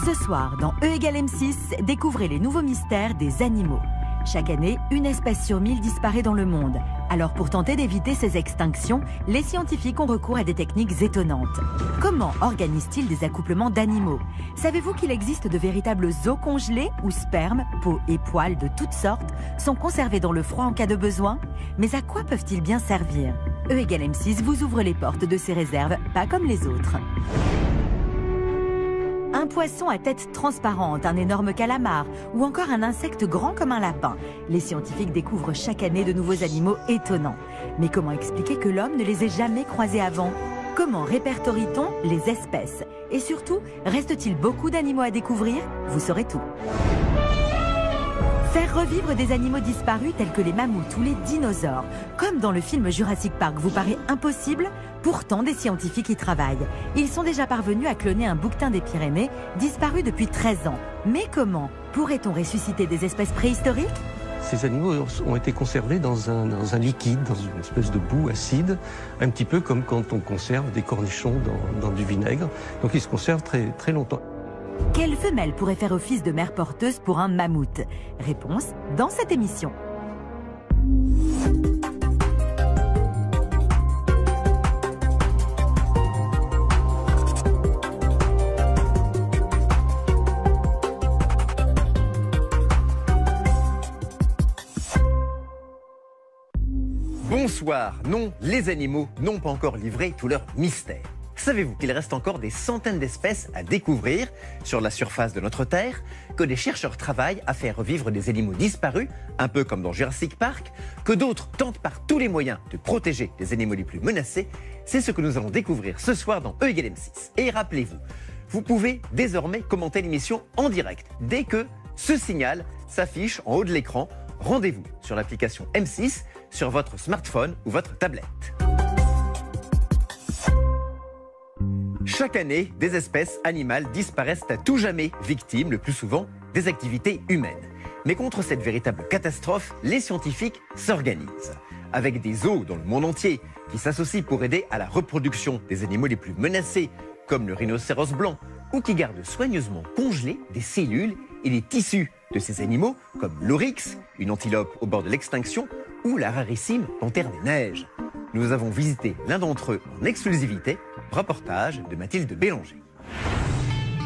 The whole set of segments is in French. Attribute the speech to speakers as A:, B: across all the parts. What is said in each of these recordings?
A: Ce soir, dans E égale M6, découvrez les nouveaux mystères des animaux. Chaque année, une espèce sur 1000 disparaît dans le monde. Alors pour tenter d'éviter ces extinctions, les scientifiques ont recours à des techniques étonnantes. Comment organisent-ils des accouplements d'animaux? Savez-vous qu'il existe de véritables os congelés où sperme, peau et poils de toutes sortes sont conservés dans le froid en cas de besoin? Mais à quoi peuvent-ils bien servir? E égale M6 vous ouvre les portes de ces réserves, pas comme les autres. Un poisson à tête transparente, un énorme calamar ou encore un insecte grand comme un lapin. Les scientifiques découvrent chaque année de nouveaux animaux étonnants. Mais comment expliquer que l'homme ne les ait jamais croisés avant? Comment répertorie-t-on les espèces? Et surtout, reste-t-il beaucoup d'animaux à découvrir? Vous saurez tout. Faire revivre des animaux disparus tels que les mammouths ou les dinosaures, comme dans le film Jurassic Park, vous paraît impossible? Pourtant, des scientifiques y travaillent. Ils sont déjà parvenus à cloner un bouquetin des Pyrénées, disparu depuis 13 ans. Mais comment? Pourrait-on ressusciter des espèces préhistoriques?
B: Ces animaux ont été conservés dans un liquide, dans une espèce de boue acide, un petit peu comme quand on conserve des cornichons dans du vinaigre. Donc ils se conservent très, très longtemps.
A: Quelle femelle pourrait faire office de mère porteuse pour un mammouth? Réponse dans cette émission.
C: Bonsoir. Non, les animaux n'ont pas encore livré tout leur mystère. Savez-vous qu'il reste encore des centaines d'espèces à découvrir sur la surface de notre Terre, que des chercheurs travaillent à faire revivre des animaux disparus, un peu comme dans Jurassic Park, que d'autres tentent par tous les moyens de protéger les animaux les plus menacés? C'est ce que nous allons découvrir ce soir dans E égale M6. Et rappelez-vous, vous pouvez désormais commenter l'émission en direct dès que ce signal s'affiche en haut de l'écran. Rendez-vous sur l'application M6, sur votre smartphone ou votre tablette. Chaque année, des espèces animales disparaissent à tout jamais, victimes le plus souvent des activités humaines. Mais contre cette véritable catastrophe, les scientifiques s'organisent. Avec des zoos dans le monde entier qui s'associent pour aider à la reproduction des animaux les plus menacés, comme le rhinocéros blanc, ou qui gardent soigneusement congelés des cellules et des tissus de ces animaux, comme l'oryx, une antilope au bord de l'extinction, ou la rarissime panthère des neiges. Nous avons visité l'un d'entre eux en exclusivité, reportage de Mathilde Bélanger.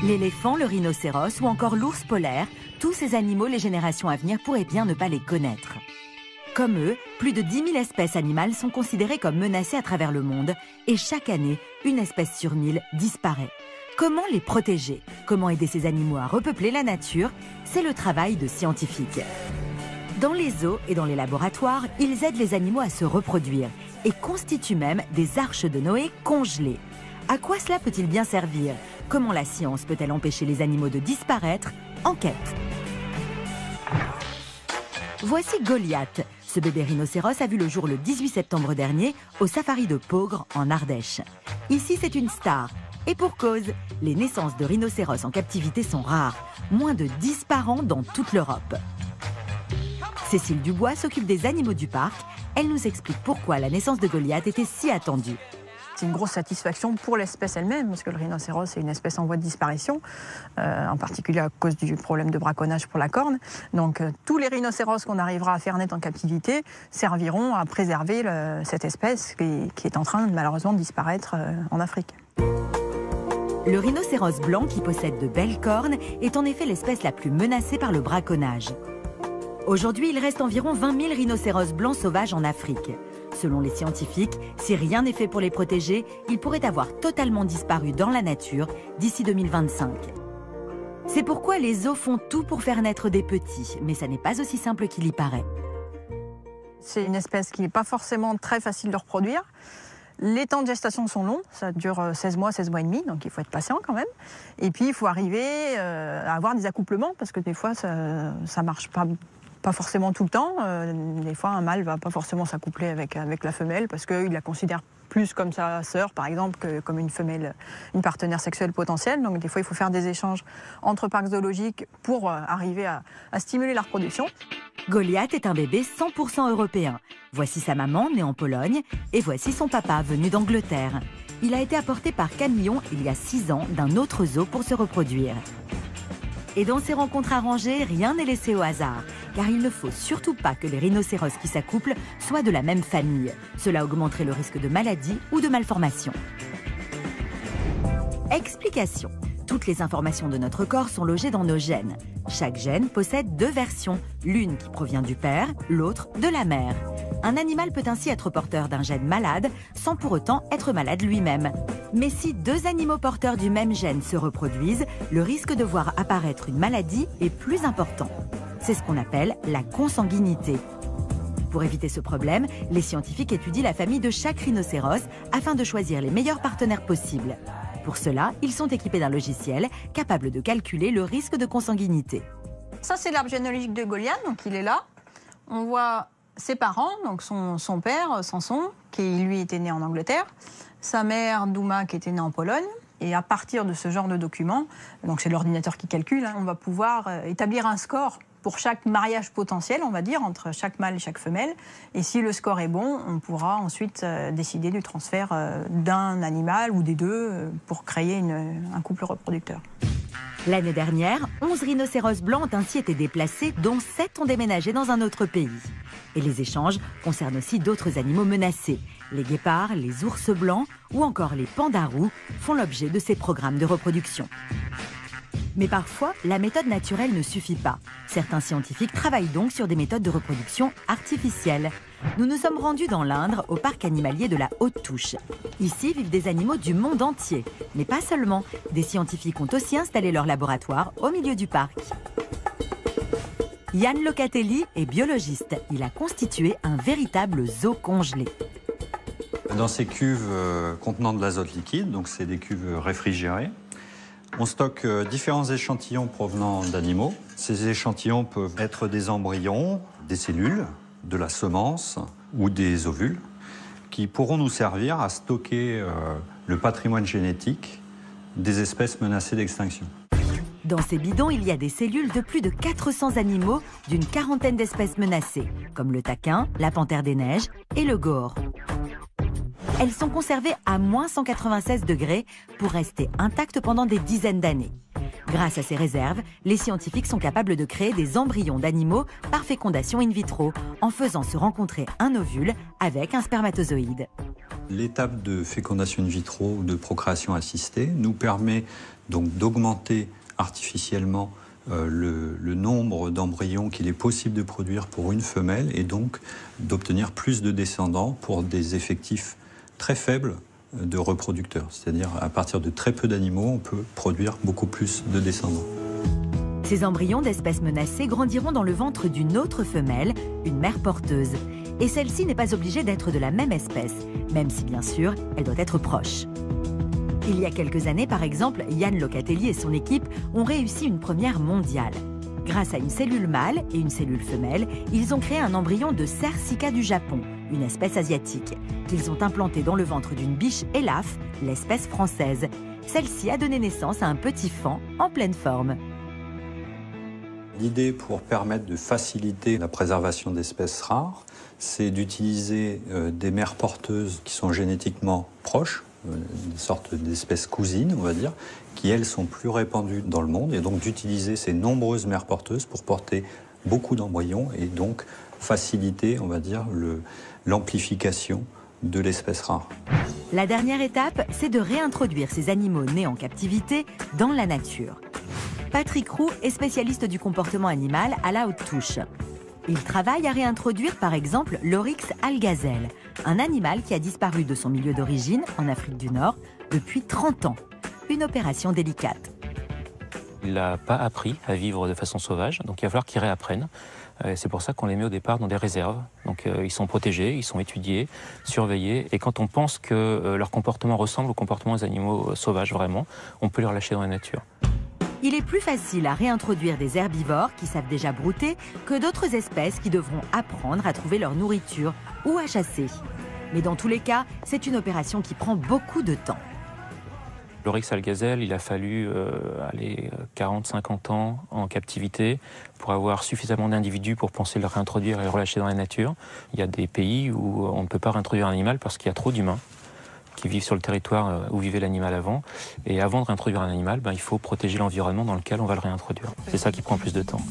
A: L'éléphant, le rhinocéros ou encore l'ours polaire, tous ces animaux, les générations à venir pourraient bien ne pas les connaître. Comme eux, plus de 10 000 espèces animales sont considérées comme menacées à travers le monde et chaque année, une espèce sur 1000 disparaît. Comment les protéger? Comment aider ces animaux à repeupler la nature? C'est le travail de scientifiques. Dans les zoos et dans les laboratoires, ils aident les animaux à se reproduire et constituent même des arches de Noé congelées. À quoi cela peut-il bien servir? Comment la science peut-elle empêcher les animaux de disparaître? Enquête. Voici Goliath. Ce bébé rhinocéros a vu le jour le 18 septembre dernier au safari de Peaugres en Ardèche. Ici, c'est une star. Et pour cause, les naissances de rhinocéros en captivité sont rares, moins de 10 par an dans toute l'Europe. Cécile Dubois s'occupe des animaux du parc. Elle nous explique pourquoi la naissance de Goliath était si attendue.
D: C'est une grosse satisfaction pour l'espèce elle-même, parce que le rhinocéros est une espèce en voie de disparition, en particulier à cause du problème de braconnage pour la corne. Donc tous les rhinocéros qu'on arrivera à faire naître en captivité serviront à préserver cette espèce qui est en train malheureusement de disparaître en Afrique.
A: Le rhinocéros blanc, qui possède de belles cornes, est en effet l'espèce la plus menacée par le braconnage. Aujourd'hui, il reste environ 20 000 rhinocéros blancs sauvages en Afrique. Selon les scientifiques, si rien n'est fait pour les protéger, ils pourraient avoir totalement disparu dans la nature d'ici 2025. C'est pourquoi les zoos font tout pour faire naître des petits, mais ça n'est pas aussi simple qu'il y paraît.
D: C'est une espèce qui n'est pas forcément très facile de reproduire. Les temps de gestation sont longs, ça dure 16 mois et demi, donc il faut être patient quand même. Et puis il faut arriver à avoir des accouplements, parce que des fois ça ne marche pas forcément tout le temps. Des fois un mâle ne va pas forcément s'accoupler avec la femelle, parce qu'il la considère plus comme sa sœur, par exemple, que comme une femelle, une partenaire sexuelle potentielle. Donc des fois il faut faire des échanges entre parcs zoologiques pour arriver à stimuler la reproduction.
A: Goliath est un bébé 100% européen. Voici sa maman, née en Pologne, et voici son papa, venu d'Angleterre. Il a été apporté par camion il y a 6 ans d'un autre zoo pour se reproduire. Et dans ces rencontres arrangées, rien n'est laissé au hasard, car il ne faut surtout pas que les rhinocéros qui s'accouplent soient de la même famille. Cela augmenterait le risque de maladie ou de malformation. Explication. Toutes les informations de notre corps sont logées dans nos gènes. Chaque gène possède 2 versions, l'une qui provient du père, l'autre de la mère. Un animal peut ainsi être porteur d'un gène malade sans pour autant être malade lui-même. Mais si 2 animaux porteurs du même gène se reproduisent, le risque de voir apparaître une maladie est plus important. C'est ce qu'on appelle la consanguinité. Pour éviter ce problème, les scientifiques étudient la famille de chaque rhinocéros afin de choisir les meilleurs partenaires possibles. Pour cela, ils sont équipés d'un logiciel capable de calculer le risque de consanguinité.
D: Ça, c'est l'arbre généalogique de Goliath, donc il est là. On voit ses parents, donc son père, Samson, qui lui était né en Angleterre, sa mère, Douma, qui était née en Pologne. Et à partir de ce genre de document, donc c'est l'ordinateur qui calcule, on va pouvoir établir un score pour chaque mariage potentiel, on va dire, entre chaque mâle et chaque femelle. Et si le score est bon, on pourra ensuite décider du transfert d'un animal ou des 2 pour créer un couple reproducteur.
A: L'année dernière, 11 rhinocéros blancs ont ainsi été déplacés, dont 7 ont déménagé dans un autre pays. Et les échanges concernent aussi d'autres animaux menacés. Les guépards, les ours blancs ou encore les pandarous font l'objet de ces programmes de reproduction. Mais parfois, la méthode naturelle ne suffit pas. Certains scientifiques travaillent donc sur des méthodes de reproduction artificielles. Nous nous sommes rendus dans l'Indre, au parc animalier de la Haute-Touche. Ici vivent des animaux du monde entier. Mais pas seulement. Des scientifiques ont aussi installé leur laboratoire au milieu du parc. Yann Locatelli est biologiste. Il a constitué un véritable zoo congelé.
E: Dans ces cuves contenant de l'azote liquide, donc c'est des cuves réfrigérées, on stocke différents échantillons provenant d'animaux. Ces échantillons peuvent être des embryons, des cellules, de la semence ou des ovules qui pourront nous servir à stocker le patrimoine génétique des espèces menacées d'extinction.
A: Dans ces bidons, il y a des cellules de plus de 400 animaux d'une 40aine d'espèces menacées, comme le taquin, la panthère des neiges et le gohore. Elles sont conservées à moins 196 degrés pour rester intactes pendant des dizaines d'années. Grâce à ces réserves, les scientifiques sont capables de créer des embryons d'animaux par fécondation in vitro, en faisant se rencontrer un ovule avec un spermatozoïde.
E: L'étape de fécondation in vitro ou de procréation assistée nous permet donc d'augmenter artificiellement le nombre d'embryons qu'il est possible de produire pour une femelle et donc d'obtenir plus de descendants pour des effectifs très faibles de reproducteurs. C'est-à-dire à partir de très peu d'animaux, on peut produire beaucoup plus de descendants.
A: Ces embryons d'espèces menacées grandiront dans le ventre d'une autre femelle, une mère porteuse. Et celle-ci n'est pas obligée d'être de la même espèce, même si bien sûr, elle doit être proche. Il y a quelques années, par exemple, Yann Locatelli et son équipe ont réussi une première mondiale. Grâce à une cellule mâle et une cellule femelle, ils ont créé un embryon de Cercica du Japon, une espèce asiatique, qu'ils ont implanté dans le ventre d'une biche élaphe, l'espèce française. Celle-ci a donné naissance à un petit faon en pleine forme.
E: L'idée pour permettre de faciliter la préservation d'espèces rares, c'est d'utiliser des mères porteuses qui sont génétiquement proches, une sorte d'espèces cousines, on va dire, qui, elles, sont plus répandues dans le monde, et donc d'utiliser ces nombreuses mères porteuses pour porter beaucoup d'embryons et donc faciliter, on va dire, l'amplification de l'espèce rare.
A: La dernière étape, c'est de réintroduire ces animaux nés en captivité dans la nature. Patrick Roux est spécialiste du comportement animal à la Haute-Touche. Il travaille à réintroduire par exemple l'Oryx algazelle, un animal qui a disparu de son milieu d'origine, en Afrique du Nord, depuis 30 ans. Une opération délicate.
F: Il n'a pas appris à vivre de façon sauvage, donc il va falloir qu'il réapprenne. C'est pour ça qu'on les met au départ dans des réserves. Donc ils sont protégés, ils sont étudiés, surveillés. Et quand on pense que leur comportement ressemble au comportement des animaux sauvages vraiment, on peut les relâcher dans la nature.
A: Il est plus facile à réintroduire des herbivores qui savent déjà brouter que d'autres espèces qui devront apprendre à trouver leur nourriture ou à chasser. Mais dans tous les cas, c'est une opération qui prend beaucoup de temps.
F: L'Oryx algazelle, il a fallu 40-50 ans en captivité pour avoir suffisamment d'individus pour penser le réintroduire et le relâcher dans la nature. Il y a des pays où on ne peut pas réintroduire un animal parce qu'il y a trop d'humains. qui vivent sur le territoire où vivait l'animal avant. Et avant de réintroduire un animal, il faut protéger l'environnement dans lequel on va le réintroduire. C'est ça qui prend plus de temps.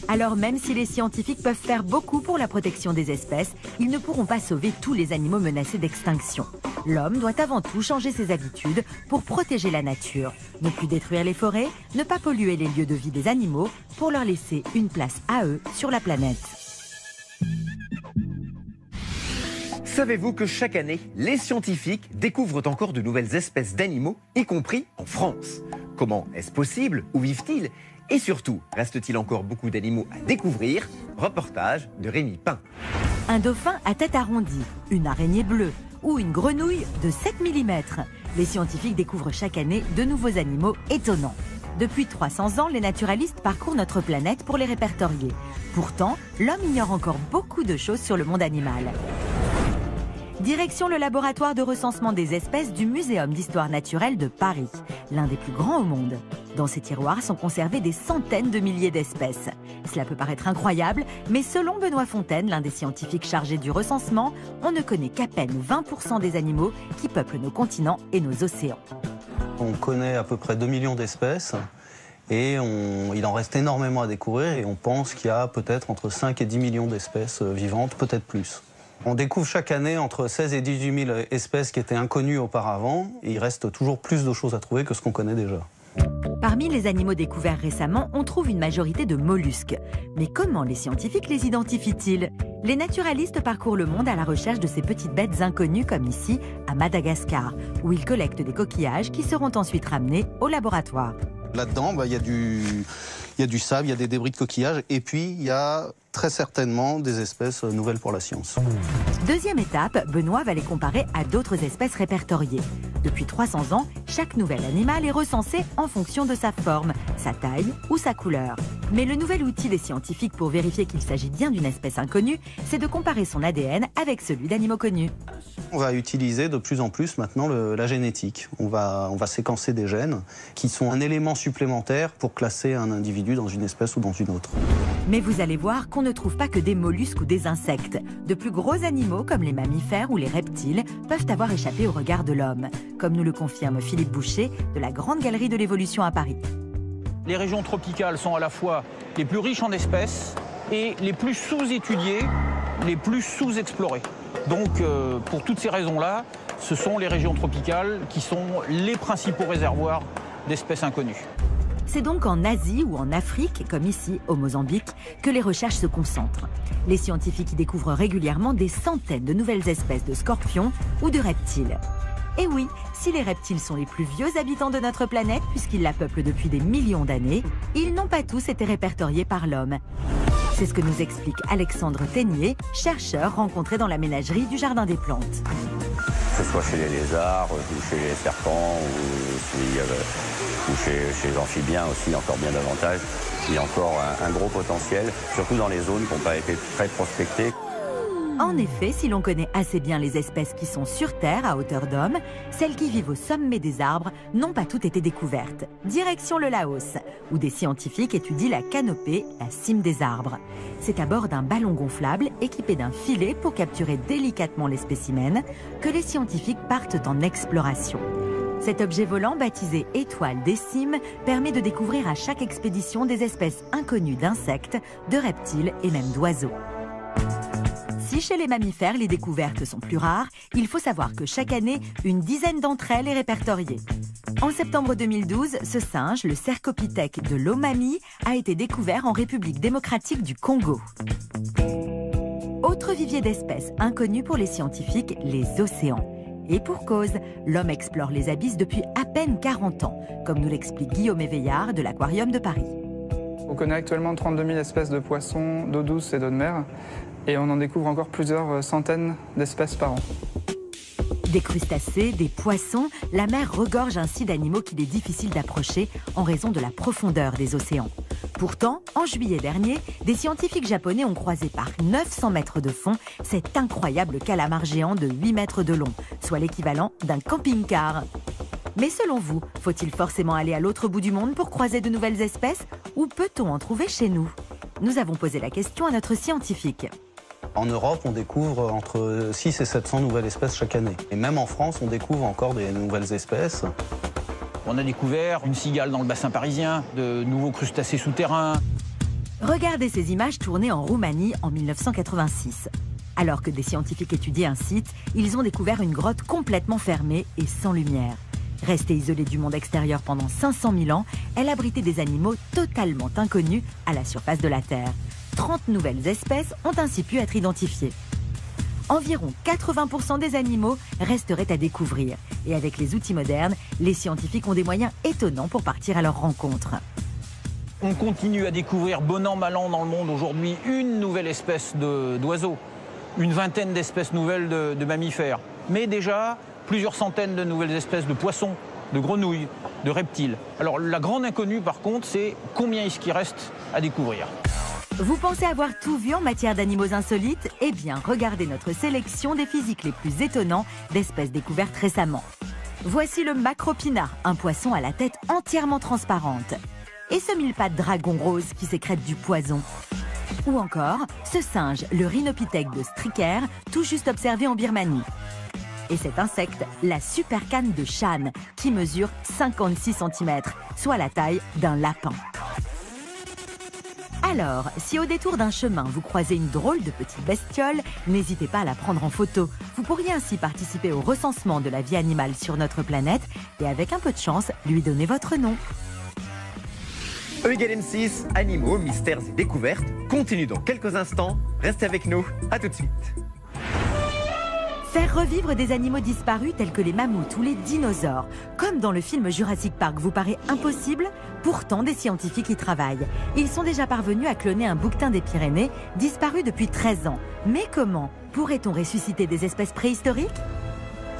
A: Alors même si les scientifiques peuvent faire beaucoup pour la protection des espèces, ils ne pourront pas sauver tous les animaux menacés d'extinction. L'homme doit avant tout changer ses habitudes pour protéger la nature. Ne plus détruire les forêts, ne pas polluer les lieux de vie des animaux pour leur laisser une place à eux sur la planète.
C: Savez-vous que chaque année, les scientifiques découvrent encore de nouvelles espèces d'animaux, y compris en France? Comment est-ce possible? Où vivent-ils? Et surtout, reste-t-il encore beaucoup d'animaux à découvrir? Reportage de Rémi Pain.
A: Un dauphin à tête arrondie, une araignée bleue ou une grenouille de 7 mm. Les scientifiques découvrent chaque année de nouveaux animaux étonnants. Depuis 300 ans, les naturalistes parcourent notre planète pour les répertorier. Pourtant, l'homme ignore encore beaucoup de choses sur le monde animal. Direction le laboratoire de recensement des espèces du Muséum d'histoire naturelle de Paris, l'un des plus grands au monde. Dans ces tiroirs sont conservées des centaines de milliers d'espèces. Cela peut paraître incroyable, mais selon Benoît Fontaine, l'un des scientifiques chargés du recensement, on ne connaît qu'à peine 20% des animaux qui peuplent nos continents et nos océans.
G: On connaît à peu près 2 millions d'espèces et il en reste énormément à découvrir et on pense qu'il y a peut-être entre 5 et 10 millions d'espèces vivantes, peut-être plus. On découvre chaque année entre 16 et 18 000 espèces qui étaient inconnues auparavant et il reste toujours plus de choses à trouver que ce qu'on connaît déjà.
A: Parmi les animaux découverts récemment, on trouve une majorité de mollusques. Mais comment les scientifiques les identifient-ils? Les naturalistes parcourent le monde à la recherche de ces petites bêtes inconnues comme ici, à Madagascar, où ils collectent des coquillages qui seront ensuite ramenés au laboratoire.
G: Là-dedans, il y a du sable, il y a des débris de coquillages et puis il y a très certainement des espèces nouvelles pour la science.
A: Deuxième étape, Benoît va les comparer à d'autres espèces répertoriées. Depuis 300 ans, chaque nouvel animal est recensé en fonction de sa forme, sa taille ou sa couleur. Mais le nouvel outil des scientifiques pour vérifier qu'il s'agit bien d'une espèce inconnue, c'est de comparer son ADN avec celui d'animaux connus.
G: On va utiliser de plus en plus maintenant la génétique. On va séquencer des gènes qui sont un élément supplémentaire pour classer un individu dans une espèce ou dans une autre.
A: Mais vous allez voir qu'on ne trouve pas que des mollusques ou des insectes. De plus gros animaux comme les mammifères ou les reptiles peuvent avoir échappé au regard de l'homme, comme nous le confirme Philippe Boucher de la Grande Galerie de l'Évolution à Paris.
H: Les régions tropicales sont à la fois les plus riches en espèces et les plus sous-étudiées, les plus sous-explorées. Donc pour toutes ces raisons-là, ce sont les régions tropicales qui sont les principaux réservoirs d'espèces inconnues.
A: C'est donc en Asie ou en Afrique, comme ici au Mozambique, que les recherches se concentrent. Les scientifiques y découvrent régulièrement des centaines de nouvelles espèces de scorpions ou de reptiles. Et oui, si les reptiles sont les plus vieux habitants de notre planète, puisqu'ils la peuplent depuis des millions d'années, ils n'ont pas tous été répertoriés par l'homme. C'est ce que nous explique Alexandre Ténier, chercheur rencontré dans la ménagerie du Jardin des Plantes.
I: Que ce soit chez les lézards, ou chez les serpents, ou chez les amphibiens aussi, encore bien davantage. Il y a encore un gros potentiel, surtout dans les zones qui n'ont pas été très prospectées.
A: En effet, si l'on connaît assez bien les espèces qui sont sur Terre à hauteur d'homme, celles qui vivent au sommet des arbres n'ont pas toutes été découvertes. Direction le Laos, où des scientifiques étudient la canopée, la cime des arbres. C'est à bord d'un ballon gonflable équipé d'un filet pour capturer délicatement les spécimens que les scientifiques partent en exploration. Cet objet volant, baptisé Étoile des cimes, permet de découvrir à chaque expédition des espèces inconnues d'insectes, de reptiles et même d'oiseaux. Si chez les mammifères, les découvertes sont plus rares, il faut savoir que chaque année, une dizaine d'entre elles est répertoriée. En septembre 2012, ce singe, le Cercopithèque de Lomami, a été découvert en République démocratique du Congo. Autre vivier d'espèces inconnu pour les scientifiques, les océans. Et pour cause, l'homme explore les abysses depuis à peine 40 ans, comme nous l'explique Guillaume Éveillard de l'Aquarium de Paris.
J: On connaît actuellement 32 000 espèces de poissons d'eau douce et d'eau de mer, et on en découvre encore plusieurs centaines d'espèces par an.
A: Des crustacés, des poissons, la mer regorge ainsi d'animaux qu'il est difficile d'approcher en raison de la profondeur des océans. Pourtant, en juillet dernier, des scientifiques japonais ont croisé par 900 mètres de fond cet incroyable calamar géant de 8 mètres de long, soit l'équivalent d'un camping-car. Mais selon vous, faut-il forcément aller à l'autre bout du monde pour croiser de nouvelles espèces ou peut-on en trouver chez nous? Nous avons posé la question à notre scientifique.
G: En Europe, on découvre entre 6 et 700 nouvelles espèces chaque année. Et même en France, on découvre encore des nouvelles espèces.
H: On a découvert une cigale dans le bassin parisien, de nouveaux crustacés souterrains.
A: Regardez ces images tournées en Roumanie en 1986. Alors que des scientifiques étudiaient un site, ils ont découvert une grotte complètement fermée et sans lumière. Restée isolée du monde extérieur pendant 500 000 ans, elle abritait des animaux totalement inconnus à la surface de la Terre. 30 nouvelles espèces ont ainsi pu être identifiées. Environ 80% des animaux resteraient à découvrir. Et avec les outils modernes, les scientifiques ont des moyens étonnants pour partir à leur rencontre.
H: On continue à découvrir bon an, mal an dans le monde aujourd'hui une nouvelle espèce d'oiseaux, une vingtaine d'espèces nouvelles de mammifères, mais déjà plusieurs centaines de nouvelles espèces de poissons, de grenouilles, de reptiles. Alors la grande inconnue par contre, c'est combien est-ce qu'il reste à découvrir.
A: Vous pensez avoir tout vu en matière d'animaux insolites? Eh bien, regardez notre sélection des physiques les plus étonnants d'espèces découvertes récemment. Voici le macropina, un poisson à la tête entièrement transparente. Et ce mille-pattes dragon rose qui sécrète du poison. Ou encore, ce singe, le rhinopithèque de Stricker, tout juste observé en Birmanie. Et cet insecte, la supercane de Shan, qui mesure 56 cm, soit la taille d'un lapin. Alors, si au détour d'un chemin, vous croisez une drôle de petite bestiole, n'hésitez pas à la prendre en photo. Vous pourriez ainsi participer au recensement de la vie animale sur notre planète et avec un peu de chance, lui donner votre nom.
C: E=M6, animaux, mystères et découvertes, continue dans quelques instants. Restez avec nous, à tout de suite.
A: Faire revivre des animaux disparus tels que les mammouths ou les dinosaures, comme dans le film Jurassic Park, vous paraît impossible? Pourtant, des scientifiques y travaillent. Ils sont déjà parvenus à cloner un bouquetin des Pyrénées, disparu depuis 13 ans. Mais comment? Pourrait-on ressusciter des espèces préhistoriques?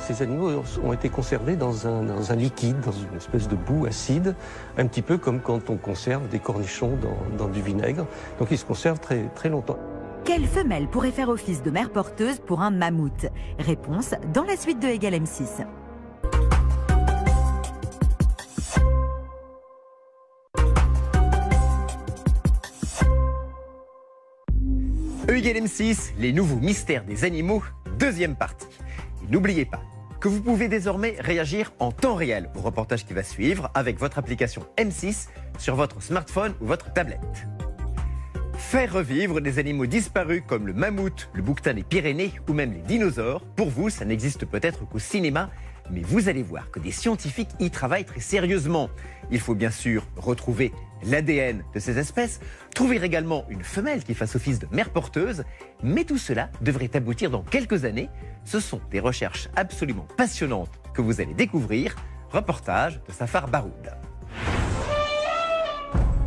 B: Ces animaux ont été conservés dans un liquide, dans une espèce de boue acide, un petit peu comme quand on conserve des cornichons dans du vinaigre. Donc ils se conservent très, très longtemps.
A: Quelle femelle pourrait faire office de mère porteuse pour un mammouth? Réponse dans la suite de =M6.
C: E=M6, les nouveaux mystères des animaux, deuxième partie. Et n'oubliez pas que vous pouvez désormais réagir en temps réel au reportage qui va suivre avec votre application M6 sur votre smartphone ou votre tablette. Faire revivre des animaux disparus comme le mammouth, le bouquetin des Pyrénées ou même les dinosaures, pour vous, ça n'existe peut-être qu'au cinéma, mais vous allez voir que des scientifiques y travaillent très sérieusement. Il faut bien sûr retrouver l'ADN de ces espèces, trouver également une femelle qui fasse office de mère porteuse, mais tout cela devrait aboutir dans quelques années. Ce sont des recherches absolument passionnantes que vous allez découvrir. Reportage de Safar Baroud.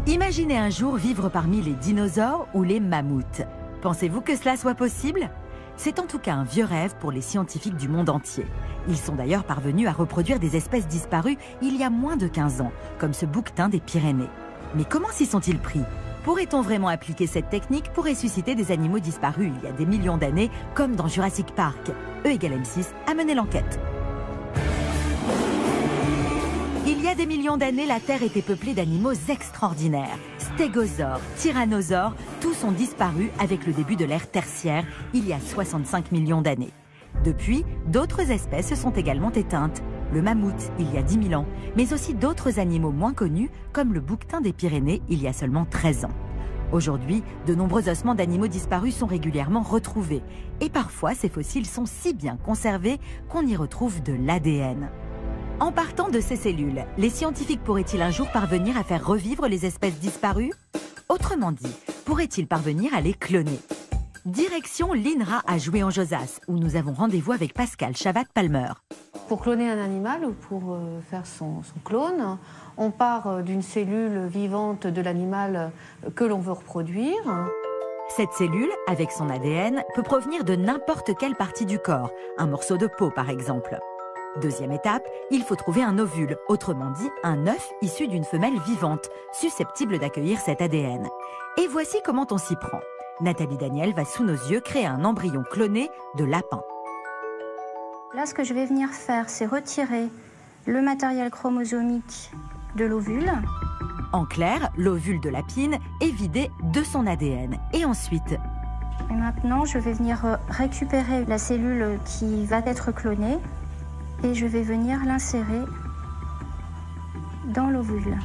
A: Imaginez un jour vivre parmi les dinosaures ou les mammouths. Pensez-vous que cela soit possible? C'est en tout cas un vieux rêve pour les scientifiques du monde entier. Ils sont d'ailleurs parvenus à reproduire des espèces disparues il y a moins de 15 ans, comme ce bouquetin des Pyrénées. Mais comment s'y sont-ils pris? Pourrait-on vraiment appliquer cette technique pour ressusciter des animaux disparus il y a des millions d'années, comme dans Jurassic Park? E=M6 a mené l'enquête. Il y a des millions d'années, la Terre était peuplée d'animaux extraordinaires. Stégosaures, tyrannosaures, tous ont disparu avec le début de l'ère tertiaire, il y a 65 millions d'années. Depuis, d'autres espèces se sont également éteintes. Le mammouth, il y a 10 000 ans, mais aussi d'autres animaux moins connus, comme le bouquetin des Pyrénées, il y a seulement 13 ans. Aujourd'hui, de nombreux ossements d'animaux disparus sont régulièrement retrouvés. Et parfois, ces fossiles sont si bien conservés qu'on y retrouve de l'ADN. En partant de ces cellules, les scientifiques pourraient-ils un jour parvenir à faire revivre les espèces disparues? Autrement dit, pourraient-ils parvenir à les cloner? Direction l'INRA à Joué-en-Josas, où nous avons rendez-vous avec Pascal Chavat-Palmer.
K: Pour cloner un animal ou pour faire son clone, on part d'une cellule vivante de l'animal que l'on veut reproduire.
A: Cette cellule, avec son ADN, peut provenir de n'importe quelle partie du corps, un morceau de peau par exemple. Deuxième étape, il faut trouver un ovule, autrement dit un œuf issu d'une femelle vivante, susceptible d'accueillir cet ADN. Et voici comment on s'y prend. Nathalie Daniel va sous nos yeux créer un embryon cloné de lapin.
L: Là, ce que je vais venir faire, c'est retirer le matériel chromosomique de l'ovule.
A: En clair, l'ovule de lapine est vidé de son ADN. Et ensuite,
L: Et maintenant, je vais venir récupérer la cellule qui va être clonée et je vais venir l'insérer dans l'ovule.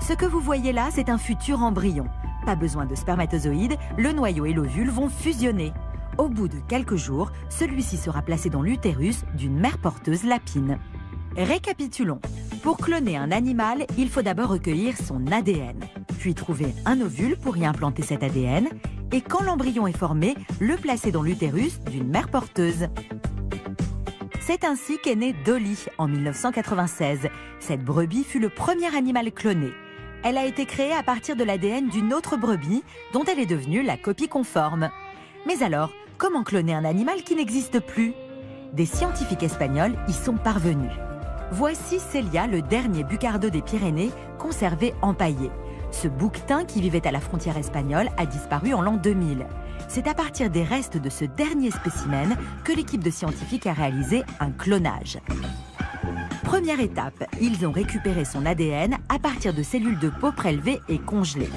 A: Ce que vous voyez là, c'est un futur embryon. Pas besoin de spermatozoïdes, le noyau et l'ovule vont fusionner. Au bout de quelques jours, celui-ci sera placé dans l'utérus d'une mère porteuse lapine. Récapitulons. Pour cloner un animal, il faut d'abord recueillir son ADN, puis trouver un ovule pour y implanter cet ADN, et quand l'embryon est formé, le placer dans l'utérus d'une mère porteuse. C'est ainsi qu'est née Dolly en 1996. Cette brebis fut le premier animal cloné. Elle a été créée à partir de l'ADN d'une autre brebis dont elle est devenue la copie conforme. Mais alors, comment cloner un animal qui n'existe plus? Des scientifiques espagnols y sont parvenus. Voici Célia, le dernier bucardo des Pyrénées, conservé empaillé. Ce bouquetin qui vivait à la frontière espagnole a disparu en l'an 2000. C'est à partir des restes de ce dernier spécimen que l'équipe de scientifiques a réalisé un clonage. Première étape, ils ont récupéré son ADN à partir de cellules de peau prélevées et congelées.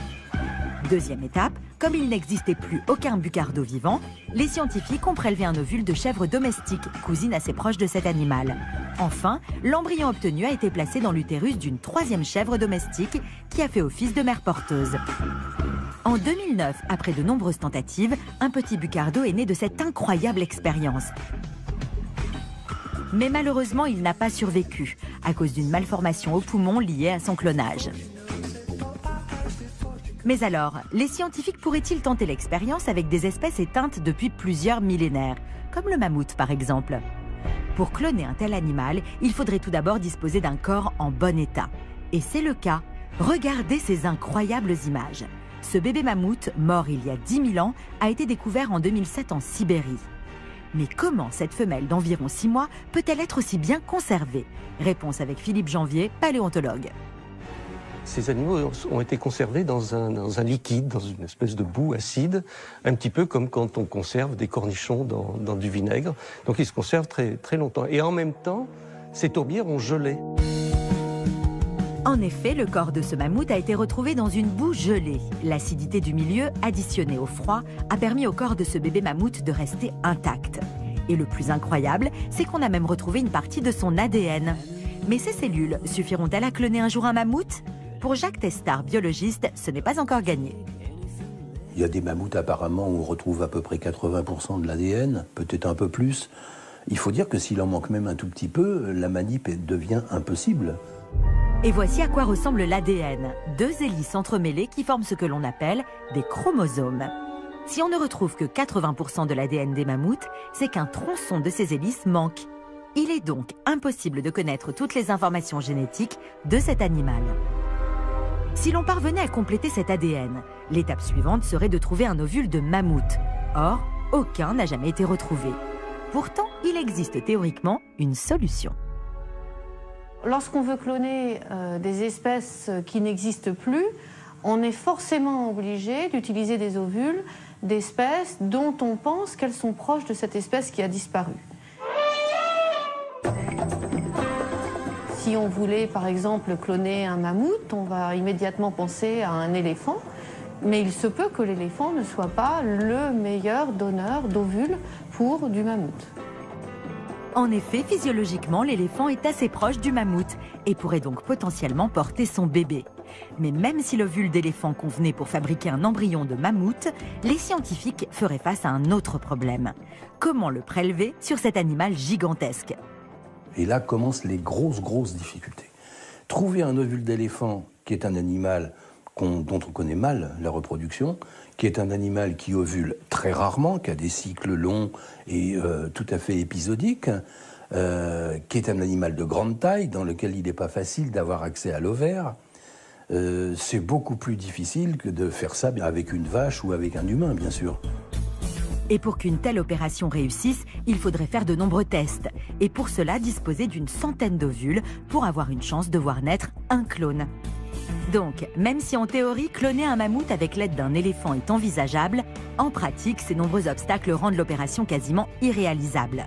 A: Deuxième étape, comme il n'existait plus aucun bucardo vivant, les scientifiques ont prélevé un ovule de chèvre domestique, cousine assez proche de cet animal. Enfin, l'embryon obtenu a été placé dans l'utérus d'une troisième chèvre domestique qui a fait office de mère porteuse. En 2009, après de nombreuses tentatives, un petit bucardo est né de cette incroyable expérience. Mais malheureusement, il n'a pas survécu, à cause d'une malformation au poumon liée à son clonage. Mais alors, les scientifiques pourraient-ils tenter l'expérience avec des espèces éteintes depuis plusieurs millénaires, comme le mammouth par exemple? Pour cloner un tel animal, il faudrait tout d'abord disposer d'un corps en bon état. Et c'est le cas. Regardez ces incroyables images. Ce bébé mammouth, mort il y a 10 000 ans, a été découvert en 2007 en Sibérie. Mais comment cette femelle d'environ 6 mois peut-elle être aussi bien conservée? Réponse avec Philippe Janvier, paléontologue.
B: Ces animaux ont été conservés dans un liquide, dans une espèce de boue acide, un petit peu comme quand on conserve des cornichons dans du vinaigre. Donc ils se conservent très, très longtemps. Et en même temps, ces tourbières ont gelé.
A: En effet, le corps de ce mammouth a été retrouvé dans une boue gelée. L'acidité du milieu, additionnée au froid, a permis au corps de ce bébé mammouth de rester intact. Et le plus incroyable, c'est qu'on a même retrouvé une partie de son ADN. Mais ces cellules suffiront-elles à cloner un jour un mammouth? Pour Jacques Testard, biologiste, ce n'est pas encore gagné.
M: Il y a des mammouths apparemment où on retrouve à peu près 80% de l'ADN, peut-être un peu plus. Il faut dire que s'il en manque même un tout petit peu, la manip devient impossible.
A: Et voici à quoi ressemble l'ADN. 2 hélices entremêlées qui forment ce que l'on appelle des chromosomes. Si on ne retrouve que 80% de l'ADN des mammouths, c'est qu'un tronçon de ces hélices manque. Il est donc impossible de connaître toutes les informations génétiques de cet animal. Si l'on parvenait à compléter cet ADN, l'étape suivante serait de trouver un ovule de mammouth. Or, aucun n'a jamais été retrouvé. Pourtant, il existe théoriquement une solution.
K: Lorsqu'on veut cloner des espèces qui n'existent plus, on est forcément obligé d'utiliser des ovules d'espèces dont on pense qu'elles sont proches de cette espèce qui a disparu. Si on voulait par exemple cloner un mammouth, on va immédiatement penser à un éléphant, mais il se peut que l'éléphant ne soit pas le meilleur donneur d'ovules pour du mammouth.
A: En effet, physiologiquement, l'éléphant est assez proche du mammouth et pourrait donc potentiellement porter son bébé. Mais même si l'ovule d'éléphant convenait pour fabriquer un embryon de mammouth, les scientifiques feraient face à un autre problème. Comment le prélever sur cet animal gigantesque?
M: Et là commencent les grosses difficultés. Trouver un ovule d'éléphant, qui est un animal dont on connaît mal la reproduction, qui est un animal qui ovule très rarement, qui a des cycles longs et tout à fait épisodiques, qui est un animal de grande taille, dans lequel il n'est pas facile d'avoir accès à l'ovaire. C'est beaucoup plus difficile que de faire ça avec une vache ou avec un humain, bien sûr.
A: Et pour qu'une telle opération réussisse, il faudrait faire de nombreux tests. Et pour cela, disposer d'une centaine d'ovules pour avoir une chance de voir naître un clone. Donc, même si en théorie, cloner un mammouth avec l'aide d'un éléphant est envisageable, en pratique, ces nombreux obstacles rendent l'opération quasiment irréalisable.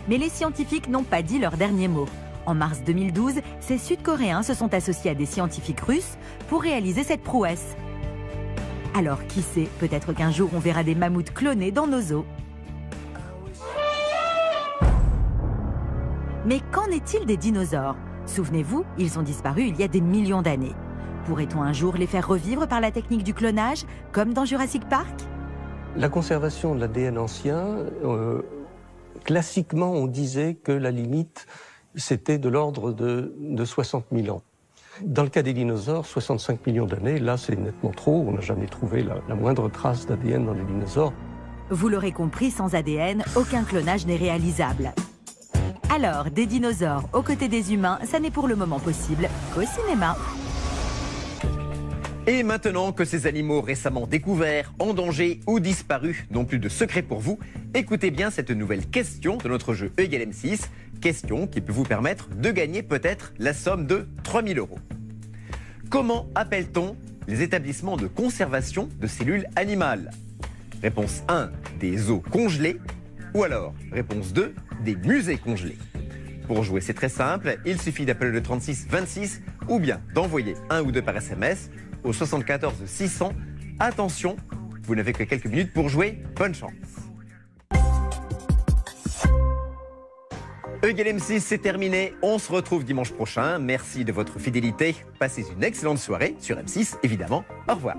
A: Mais les scientifiques n'ont pas dit leur dernier mot. En mars 2012, ces Sud-Coréens se sont associés à des scientifiques russes pour réaliser cette prouesse. Alors qui sait, peut-être qu'un jour on verra des mammouths clonés dans nos zoos. Mais qu'en est-il des dinosaures? Souvenez-vous, ils ont disparu il y a des millions d'années. Pourrait-on un jour les faire revivre par la technique du clonage, comme dans Jurassic Park?
B: La conservation de l'ADN ancien, classiquement, on disait que la limite, c'était de l'ordre de 60 000 ans. Dans le cas des dinosaures, 65 millions d'années, là, c'est nettement trop. On n'a jamais trouvé la moindre trace d'ADN dans les dinosaures.
A: Vous l'aurez compris, sans ADN, aucun clonage n'est réalisable. Alors, des dinosaures aux côtés des humains, ça n'est pour le moment possible qu'au cinéma.
C: Et maintenant que ces animaux récemment découverts, en danger ou disparus n'ont plus de secret pour vous, écoutez bien cette nouvelle question de notre jeu E = M6, question qui peut vous permettre de gagner peut-être la somme de 3 000 €. Comment appelle-t-on les établissements de conservation de cellules animales? Réponse 1, des zoos congelés, ou alors réponse 2, des musées congelés. Pour jouer, c'est très simple, il suffit d'appeler le 36 26 ou bien d'envoyer un ou deux par SMS au 74 600. Attention, vous n'avez que quelques minutes pour jouer, bonne chance. E = M6, c'est terminé, on se retrouve dimanche prochain. Merci de votre fidélité, passez une excellente soirée sur M6 évidemment, au revoir.